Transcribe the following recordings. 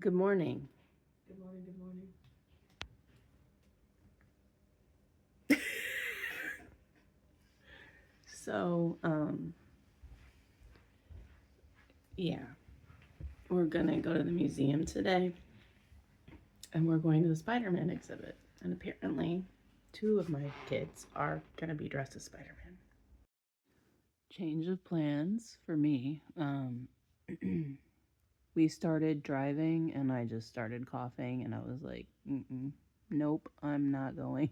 Good morning. Good morning, good morning. So, yeah, we're gonna go to the museum today and we're going to the Spider Man exhibit. And apparently, two of my kids are gonna be dressed as Spider Man. Change of plans for me. We started driving and I just started coughing, and I was like, nope, I'm not going.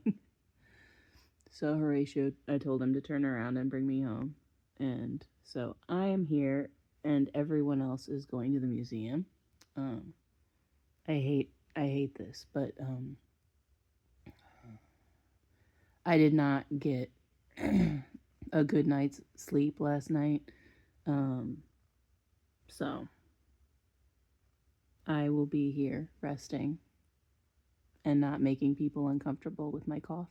So Horatio, I told him to turn around and bring me home. And so I am here, and everyone else is going to the museum. Um, I hate this, but I did not get a good night's sleep last night. Um, so I will be here resting and not making people uncomfortable with my cough.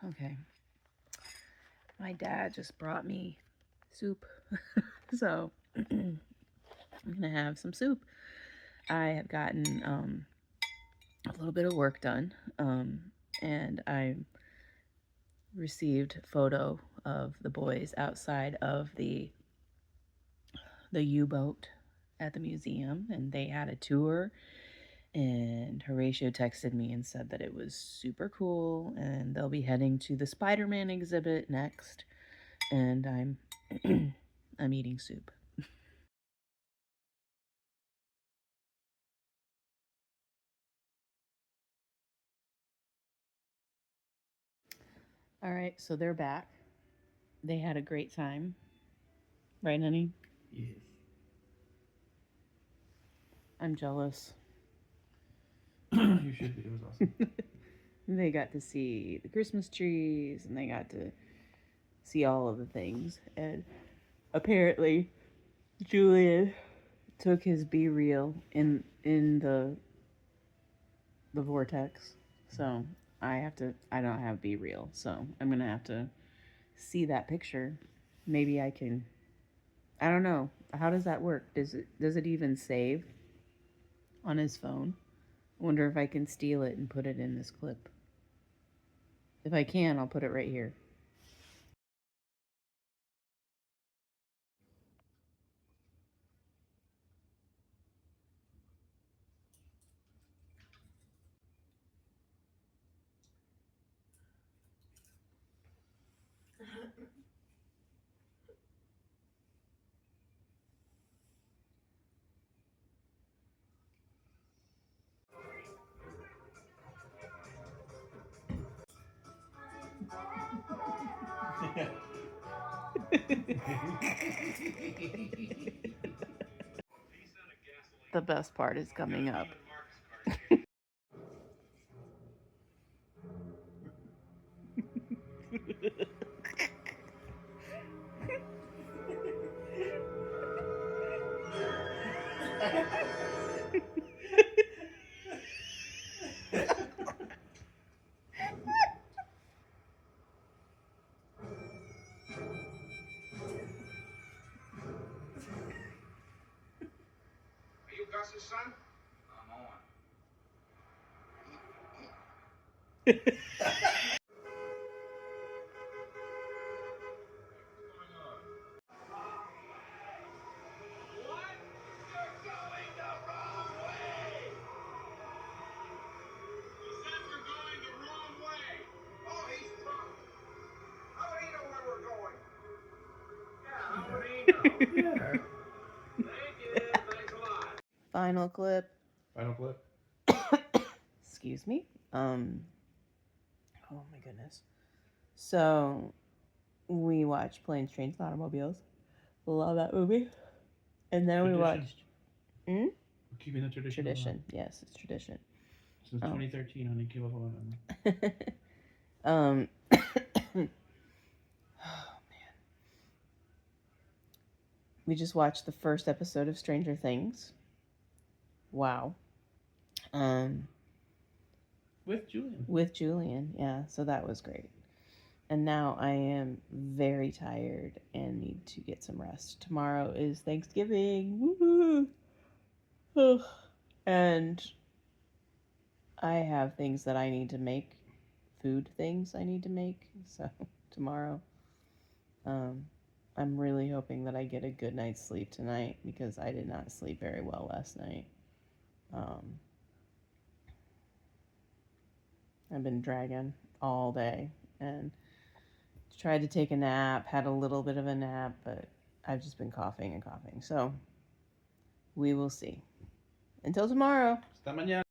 Okay. My dad just brought me soup. So I'm gonna have some soup. I have gotten a little bit of work done, and I received a photo of the boys outside of the U-boat at the museum, and they had a tour. And Horatio texted me and said that it was super cool, and they'll be heading to the Spider-Man exhibit next. And I'm I'm eating soup. All right, so they're back. They had a great time, right, honey? Yes. I'm jealous. You should be. It was awesome. They got to see the Christmas trees and they got to see all of the things. And apparently, Julian took his Be Real in the vortex. So I don't have Be Real, so I'm gonna have to see that picture. Maybe I can. I don't know. How does that work? Does it even save on his phone? I wonder if I can steal it and put it in this clip. If I can, I'll put it right here. The best part is coming up. Are you Gus's son? I'm on. What? You're going the wrong way! He said we're going the wrong way! Oh, he's drunk! How would he know where we're going? Yeah, how would he know? Yeah. Thank you, thanks a lot. Final clip. Final clip. Excuse me. Oh my goodness. So we watched Planes, Trains, and Automobiles. Love that movie. And then we Tradition. watched We're keeping the tradition. Tradition. Yes, it's tradition. Since 2013 on Nicky Lavoie. Oh man. We just watched the first episode of Stranger Things. Wow. Um With Julian. with Julian, yeah, so that was great. And now I am very tired and need to get some rest. Tomorrow is Thanksgiving. Woo-hoo. Ugh. And I have things that I need to make, food things I need to make. So tomorrow, I'm really hoping that I get a good night's sleep tonight because I did not sleep very well last night. I've been dragging all day and tried to take a nap, had a little bit of a nap, but I've just been coughing and coughing. So we will see. Until tomorrow. Hasta mañana.